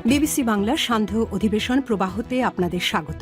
BBC বাংলার সান্ধ্য অধিবেশন প্রবাহতে আপনাদের স্বাগত।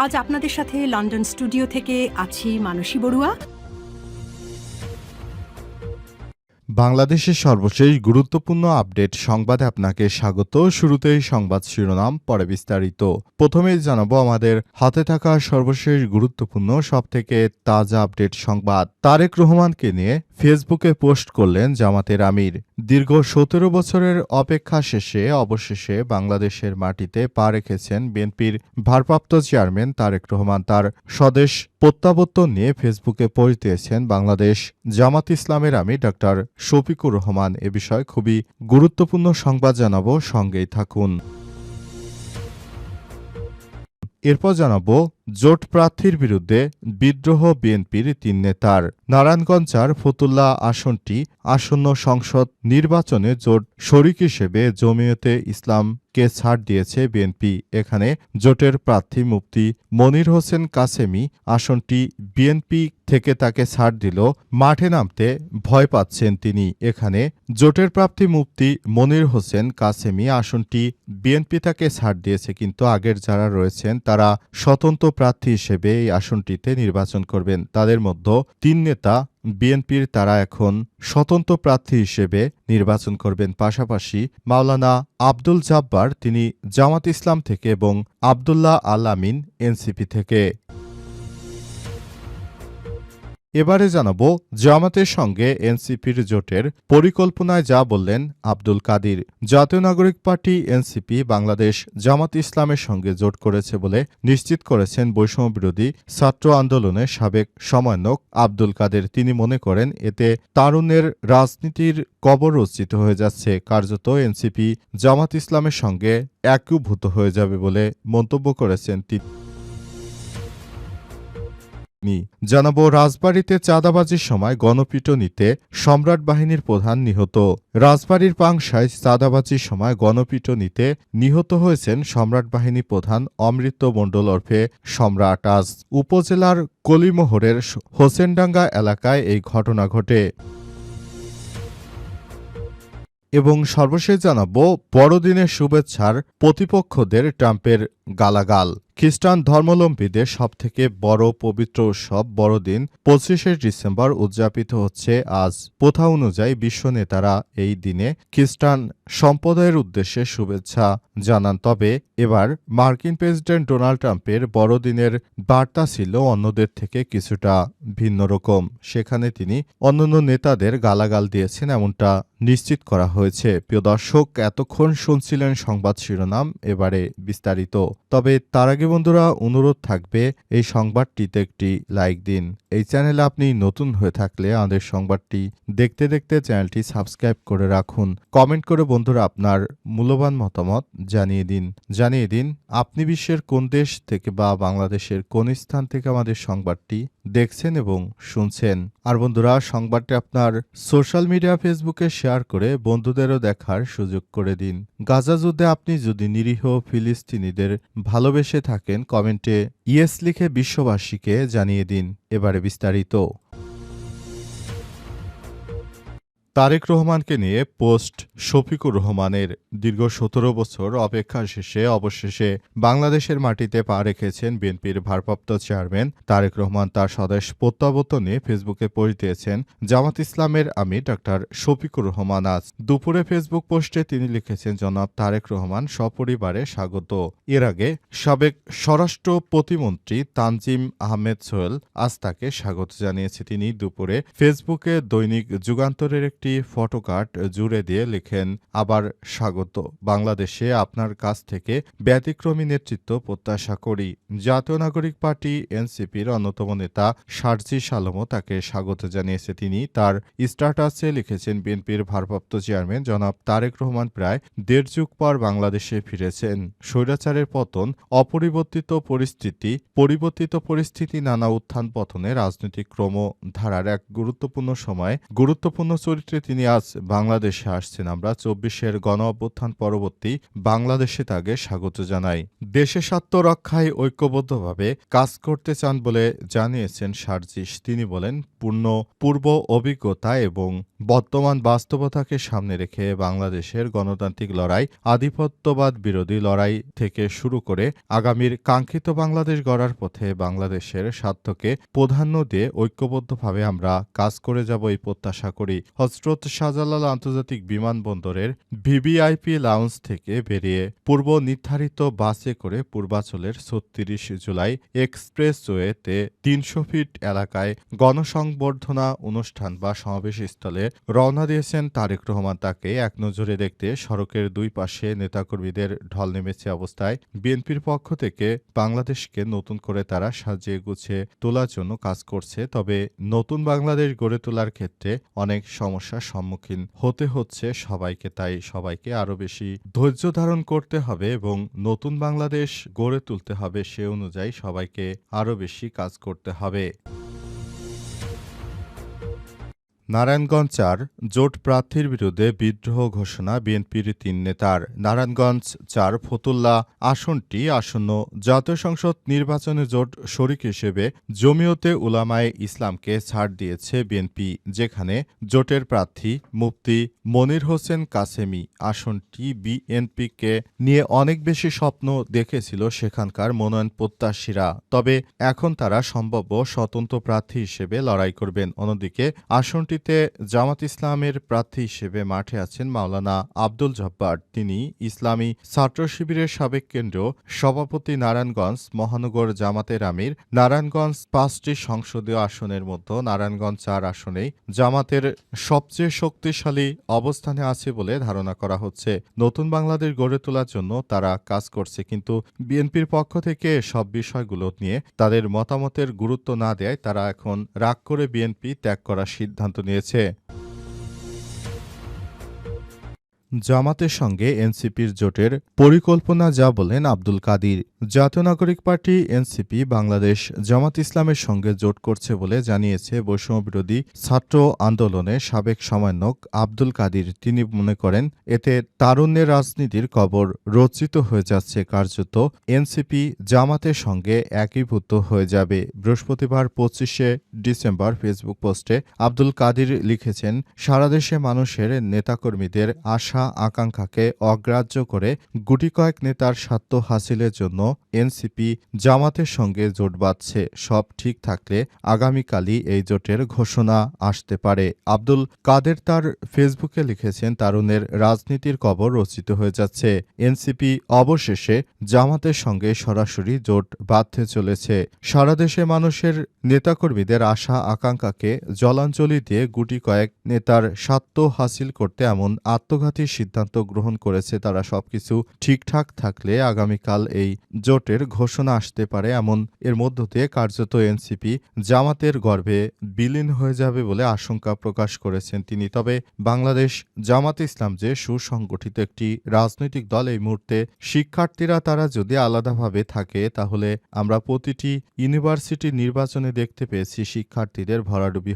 আজ আপনাদের সাথে লন্ডন স্টুডিও থেকে আছি মানসী বড়ুয়া। বাংলাদেশের সর্বশেষ গুরুত্বপূর্ণ আপডেট সংবাদে আপনাকে স্বাগত। শুরুতেই সংবাদ শিরোনাম, পরে বিস্তারিত। প্রথমেই জানাবো আমাদের হাতে থাকা সর্বশেষ গুরুত্বপূর্ণ সবথেকে তাজা আপডেট সংবাদ। তারেক রহমানকে নিয়ে ফেসবুকে পোস্ট করলেন জামাতের আমির। দীর্ঘ ১৭ বছরের অপেক্ষা শেষে অবশেষে বাংলাদেশের মাটিতে পা রেখেছেন বিএনপির ভারপ্রাপ্ত চেয়ারম্যান তারেক রহমান। তার স্বদেশ প্রত্যাবর্তন নিয়ে ফেসবুকে পোস্ট দিয়েছেন বাংলাদেশ জামাত ইসলামের আমির ডক্টর শফিকুর রহমান। এ বিষয়ে খুবই গুরুত্বপূর্ণ সংবাদ জানাবো, সঙ্গেই থাকুন। এরপর জানাবো জোট প্রার্থীর বিরুদ্ধে বিদ্রোহ বিএনপির ৩ নেতার। নারায়ণগঞ্জের ফতুল্লা আসনটি আসন্ন সংসদ নির্বাচনে জোট শরিক হিসেবে জমিয়তে ইসলামকে ছাড় দিয়েছে বিএনপি। এখানে জোটের প্রার্থী মুফতি মনির হোসেন কাসেমি আসনটি বিএনপি থেকে তাকে ছাড় দিল। মাঠে নামতে ভয় পাচ্ছেন তিনি। এখানে জোটের প্রার্থী মুফতি মনির হোসেন কাসেমি আসনটি বিএনপি তাকে ছাড় দিয়েছে, কিন্তু আগের যারা রয়েছেন তারা স্বতন্ত্র প্রার্থী হিসেবে এই আসনটিতে নির্বাচন করবেন। তাদের মধ্যে ৩ নেতা বিএনপির, তারা এখন স্বতন্ত্র প্রার্থী হিসেবে নির্বাচন করবেন। পাশাপাশি মাওলানা আব্দুল জাব্বার, তিনি জামাত ইসলাম থেকে, এবং আব্দুল্লাহ আল আমিন এনসিপি থেকে। এবারে জানাবো জামাতের সঙ্গে এনসিপির জোটের পরিকল্পনায় যা বললেন আব্দুল কাদির। জাতীয় নাগরিক পার্টি এনসিপি বাংলাদেশ জামাত ইসলামের সঙ্গে জোট করেছে বলে নিশ্চিত করেছেন বৈষম্য বিরোধী ছাত্র আন্দোলনের সাবেক সমন্বয়ক আব্দুল কাদের। তিনি মনে করেন এতে তারুণ্যের রাজনীতির কবর রচিত হয়ে যাচ্ছে। কার্যত এনসিপি জামাত ইসলামের সঙ্গে একীভূত হয়ে যাবে বলে মন্তব্য করেছেন তিনি। জানাবো রাজবাড়ীতে চাঁদাবাজির সময় গণপিটুনিতে সম্রাট বাহিনীর প্রধান নিহত। রাজবাড়ীর পাংশায় চাঁদাবাজির সময় গণপিটুনিতে নিহত হয়েছেন সম্রাট বাহিনী প্রধান অমৃত মণ্ডল ওরফে সম্রাট। আজ উপজেলার কলিমোহরের হোসেনডাঙ্গা এলাকায় এই ঘটনা ঘটে। এবং সর্বশেষ জানাবো বড়দিনের শুভেচ্ছার প্রতিপক্ষদের ট্রাম্পের গালাগাল। খ্রিস্টান ধর্মাবলম্বীদের সবথেকে বড় পবিত্র উৎসব বড়দিন ২৫শে ডিসেম্বর উদযাপিত হচ্ছে আজ। প্রথা অনুযায়ী বিশ্ব নেতারা এই দিনে খ্রিস্টান সম্প্রদায়ের উদ্দেশ্যে শুভেচ্ছা জানান। তবে এবার মার্কিন প্রেসিডেন্ট ডোনাল্ড ট্রাম্পের বড়দিনের বার্তা ছিল অন্যদের থেকে কিছুটা ভিন্ন রকম। সেখানে তিনি অন্যান্য নেতাদের গালাগাল দিয়েছেন, এমনটা নিশ্চিত করা হয়েছে। প্রিয় দর্শক, এতক্ষণ শুনছিলেন সংবাদ শিরোনাম, এবারে বিস্তারিত। তবে তার আগে বন্ধুরা, অনুরোধ থাকবে এই সংবাদটিতে একটি লাইক দিন। এই চ্যানেলে আপনি নতুন হয়ে থাকলে আমাদের সংবাদটি দেখতে দেখতে চ্যানেলটি সাবস্ক্রাইব করে রাখুন। কমেন্ট করে বন্ধুরা আপনার মূল্যবান মতামত জানিয়ে দিন আপনি বিশ্বের কোন দেশ থেকে বা বাংলাদেশের কোন স্থান থেকে আমাদের সংবাদটি দেখছেন এবং শুনছেন। আর বন্ধুরা, সংবাদটি আপনার সোশ্যাল মিডিয়া ফেসবুকে শেয়ার করে বন্ধুদেরও দেখার সুযোগ করে দিন। গাজা যুদ্ধে আপনি যদি নিরীহ ফিলিস্তিনিদের ভালোবেসে থাকেন, কমেন্টে ইয়েস লিখে বিশ্ববাসীকে জানিয়ে দিন। এবারে বিস্তারিত। তারেক রহমানকে নিয়ে পোস্ট শফিকুর রহমানের। দীর্ঘ ১৭ বছর অপেক্ষা শেষে অবশেষে বাংলাদেশের মাটিতে পা রেখেছেন বিএনপির ভারপ্রাপ্ত চেয়ারম্যান তারেক রহমান। তার স্বদেশ প্রত্যাবর্তনে ফেসবুকে পোস্ট দিয়েছেন জামাত ইসলামের আমির ডক্টর শফিকুর রহমান। আজ দুপুরে ফেসবুক পোস্টে তিনি লিখেছেন, জনাব তারেক রহমান সপরিবারে স্বাগত। এর আগে সাবেক স্বরাষ্ট্র প্রতিমন্ত্রী তানজিম আহমেদ সোহেল আজ তাকে স্বাগত জানিয়েছে। তিনি দুপুরে ফেসবুকে দৈনিক যুগান্তরের একটি ফটোকার্ড জুড়ে দিয়ে লিখেন, আবার স্বাগত। বাংলাদেশে আপনার কাছ থেকে ব্যতিক্রমী নেতৃত্ব প্রত্যাশা করি। জাতীয় নাগরিক পার্টি এনসিপির অন্যতম নেতা সার্জিস আলমও তাকে স্বাগত জানিয়েছে। তিনি তার স্ট্যাটাসে লিখেছেন, বিএনপির ভারপ্রাপ্ত চেয়ারম্যান জনাব তারেক রহমান প্রায় ১.৫ যুগ পর বাংলাদেশে ফিরেছেন। স্বৈরাচারের পতন, পরিবর্তিত পরিস্থিতি, নানা উত্থান পতনে রাজনৈতিক ক্রমধারার এক গুরুত্বপূর্ণ সময় গুরুত্বপূর্ণ চরিত্রে তিনি আজ বাংলাদেশে আসছেন। আমরা ২৪-এর গণ অভ্যুত্থান পরবর্তী বাংলাদেশে তাকে স্বাগত জানাই। দেশের স্বার্থ রক্ষায় ঐক্যবদ্ধভাবে কাজ করতে চান বলে জানিয়েছেন সার্জিস। তিনি বলেন, পূর্ব অভিজ্ঞতা এবং বর্তমান বাস্তবতাকে সামনে রেখে বাংলাদেশের গণতান্ত্রিক লড়াই, আধিপত্যবাদ বিরোধী লড়াই থেকে শুরু করে আগামীর কাঙ্ক্ষিত বাংলাদেশ গড়ার পথে বাংলাদেশের স্বার্থকে প্রাধান্য দিয়ে ঐক্যবদ্ধভাবে আমরা কাজ করে যাব এই প্রত্যাশা করি। হযরত শাহজালাল আন্তর্জাতিক বিমানবন্দরের ভিভিআইপি লাউঞ্জ থেকে বেরিয়ে পূর্ব নির্ধারিত বাসে করে পূর্বাঞ্চলের ৩৬ জুলাই এক্সপ্রেসওয়েতে ৩০০ ফিট এলাকায় গণসংবর্ধনা অনুষ্ঠান বা সমাবেশস্থলে রওনা দিয়েছেন তারেক রহমান। তাকে একনজরে দেখতে সড়কের দুই পাশে নেতাকর্মীদের ঢল নেমেছে অবস্থায় বিএনপির পক্ষ থেকে বাংলাদেশকে নতুন করে তারা সাজিয়ে গুছিয়ে তোলার জন্য কাজ করছে। তবে নতুন বাংলাদেশ গড়ে তোলার ক্ষেত্রে অনেক সমস্যার সম্মুখীন হতে হচ্ছে সবাইকে, তাই সবাইকে আরও বেশি ধৈর্য ধারণ করতে হবে এবং নতুন বাংলাদেশ গড়ে তুলতে হবে। সে অনুযায়ী সবাইকে আরও বেশি কাজ করতে হবে। নারায়ণগঞ্জ ৪ জোট প্রার্থীর বিরুদ্ধে বিদ্রোহ ঘোষণা বিএনপির ৩ নেতার। নারায়ণগঞ্জ ৪ ফতুল্লা আসনটি আসন্ন জাতীয় সংসদ নির্বাচনে জোট শরিক হিসেবে জমিয়তে উলামায়ে ইসলামকে ছাড় দিয়েছে বিএনপি, যেখানে জোটের প্রার্থী মুফতি মনির হোসেন কাসেমি। আসনটি বিএনপিকে নিয়ে অনেক বেশি স্বপ্ন দেখেছিল সেখানকার মনোনয়ন প্রত্যাশীরা, তবে এখন তারা সম্ভাব্য স্বতন্ত্র প্রার্থী হিসেবে লড়াই করবেন। অন্যদিকে আসনটি জামাত ইসলামের প্রার্থী হিসেবে মাঠে আছেন মাওলানা আব্দুল জব্বার। তিনি ইসলামী ছাত্র শিবিরের সাবেক কেন্দ্র সভাপতি। নারায়ণগঞ্জ মহানগর জামাতের আমির। নারায়ণগঞ্জ ৫টি সংসদীয় আসনের মধ্যে নারায়ণগঞ্জ ৪ আসনেই জামাতের সবচেয়ে শক্তিশালী অবস্থানে আছে বলে ধারণা করা হচ্ছে। নতুন বাংলাদেশ গড়ে তোলার জন্য তারা কাজ করছে, কিন্তু বিএনপির পক্ষ থেকে সব বিষয়গুলো নিয়ে তাদের মতামতের গুরুত্ব না দেয় তারা এখন রাগ করে বিএনপি ত্যাগ করার সিদ্ধান্ত নিয়েছে। জামাতের সঙ্গে এনসিপির জোটের পরিকল্পনা যা বলেন আব্দুল কাদির। জাতীয় নাগরিক পার্টি এনসিপি বাংলাদেশ জামাত ইসলামের সঙ্গে জোট করছে বলে জানিয়েছে বৈষম্যবিরোধী ছাত্র আন্দোলনের সাবেক সমন্বয়ক আব্দুল কাদির। তিনি মনে করেন এতে তারুণ্যের রাজনীতির কবর রচিত হয়ে যাচ্ছে, কার্যত এনসিপি জামাতের সঙ্গে একীভূত হয়ে যাবে। বৃহস্পতিবার ২৫শে ডিসেম্বর ফেসবুক পোস্টে আব্দুল কাদির লিখেছেন, সারা দেশে মানুষের নেতাকর্মীদের আশা আকাঙ্ক্ষাকে অগ্রাহ্য করে গুটি কয়েক নেতার স্বার্থ হাসিলের জন্য এনসিপি জামাতের সঙ্গে জোট বাঁধছে। সব ঠিক থাকলে আগামীকালই এই জোটের ঘোষণা আসতে পারে। আব্দুল কাদের তার ফেসবুকে লিখেছেন, তারুণের রাজনীতির কবর রচিত হয়ে যাচ্ছে। এনসিপি অবশেষে জামাতের সঙ্গে সরাসরি জোট বাঁধতে চলেছে। সারা দেশে মানুষের নেতাকর্মীদের আশা আকাঙ্ক্ষাকে জলাঞ্জলি দিয়ে গুটি কয়েক নেতার স্বার্থ হাসিল করতে এমন আত্মঘাতী সিদ্ধান্ত গ্রহণ করেছে। তারা সবকিছু ঠিকঠাক থাকলে আগামীকাল এই জোটের ঘোষণা আসতে পারে। এমন এর মধ্য দিয়ে কার্যত এনসিপি জামাতের গর্ভে বিলীন হয়ে যাবে বলে আশঙ্কা প্রকাশ করেছেন তিনি। তবে বাংলাদেশ জামাত ইসলাম যে সুসংগঠিত একটি রাজনৈতিক দল, এই মুহূর্তে শিক্ষার্থীরা তারা যদি আলাদাভাবে থাকে তাহলে আমরা প্রতিটি ইউনিভার্সিটি নির্বাচনে দেখতে পেয়েছি শিক্ষার্থীদের ভরাডুবি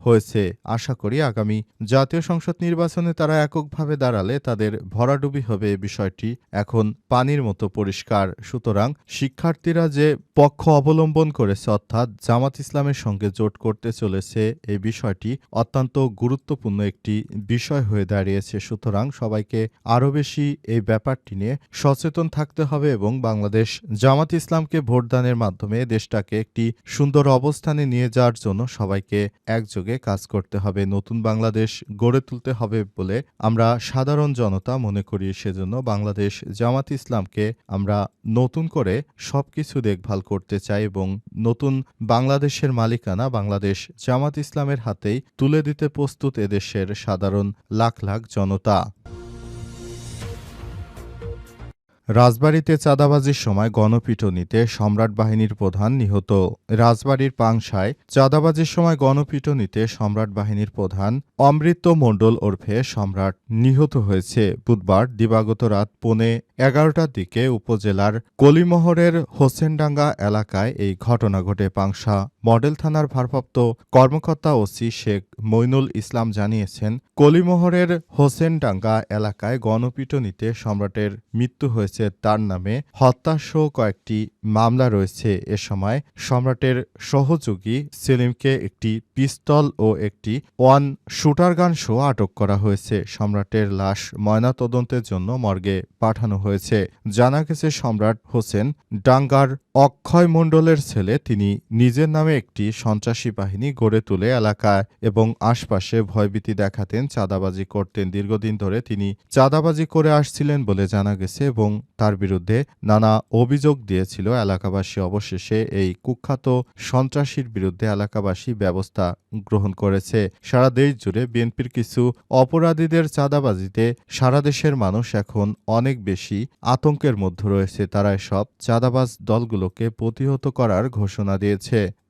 হয়েছে। আশা করি আগামী জাতীয় সংসদ নির্বাচনে তারা এককভাবে দাঁড়ালে তাদের ভরাডুবি হবে। বিষয়টি এখন পানির মতো পরিষ্কার। সুতরাং শিক্ষার্থীরা যে পক্ষ অবলম্বন করেছে, অর্থাৎ জামাত ইসলামের সঙ্গে জোট করতে চলেছে, এই বিষয়টি অত্যন্ত গুরুত্বপূর্ণ একটি বিষয় হয়ে দাঁড়িয়েছে। সুতরাং সবাইকে আরও বেশি এই ব্যাপারটি নিয়ে সচেতন থাকতে হবে এবং বাংলাদেশ জামাত ইসলামকে ভোটদানের মাধ্যমে দেশটাকে একটি সুন্দর অবস্থানে নিয়ে যাওয়ার জন্য সবাইকে একযোগে কাজ করতে হবে। নতুন বাংলাদেশ গড়ে তুলতে হবে বলে আমরা সাধারণ জনতা মনে করি। সেজন্য বাংলাদেশ জামাত ইসলামকে আমরা নতুন করে সবকিছু দেখভাল করতে চাই এবং নতুন বাংলাদেশের মালিকানা বাংলাদেশ জামাত ইসলামের হাতেই তুলে দিতে প্রস্তুত এদেশের সাধারণ লাখ লাখ জনতা। রাজবাড়ীতে চাঁদাবাজির সময় গণপিটুনিতে সম্রাট বাহিনীর প্রধান নিহত। রাজবাড়ীর পাংশায় চাঁদাবাজির সময় গণপিটুনিতে সম্রাট বাহিনীর প্রধান অমৃত মণ্ডল ওরফে সম্রাট নিহত হয়েছে। বুধবার দিবাগত রাত 11:15টার দিকে উপজেলার কলিমোহরের হোসেনডাঙ্গা এলাকায় এই ঘটনা ঘটে। পাংশা মডেল থানার ভারপ্রাপ্ত কর্মকর্তা ওসি শেখ মইনুল ইসলাম জানিয়েছেন, কলিমোহরের হোসেনডাঙ্গা এলাকায় গণপিটুনিতে সম্রাটের মৃত্যু হয়েছে। রয়েছে তার নামে হত্যাসহ কয়েকটি মামলা রয়েছে। এ সময় সম্রাটের সহযোগী সেলিমকে একটি পিস্তল ও একটি শুটারগান সহ আটক করা হয়েছে। সম্রাটের লাশ ময়নাতদন্তের জন্য মর্গে পাঠানো হয়েছে। জানা গেছে সম্রাট হোসেন ডাঙ্গার অক্ষয় মণ্ডলের ছেলে। তিনি নিজের নামে একটি সন্ত্রাসী বাহিনী গড়ে তুলে এলাকায় এবং আশপাশে ভয়ভীতি দেখাতেন, চাঁদাবাজি করতেন। দীর্ঘদিন ধরে তিনি চাঁদাবাজি করে আসছিলেন বলে জানা গেছে এবং তার বিরুদ্ধে নানা অভিযোগ দিয়েছিল এলাকাবাসী। অবশেষে এই কুখ্যাত সন্ত্রাসীর বিরুদ্ধে এলাকাবাসী ব্যবস্থা গ্রহণ করেছে। সারা দেশ জুড়ে বিএনপির কিছু অপরাধীদের চাঁদাবাজিতে সারা দেশের মানুষ এখন অনেক বেশি আতঙ্কের মধ্যে রয়েছে। তারা এসব চাঁদাবাজ দলগুলোকে প্রতিহত করার ঘোষণা দিয়েছে।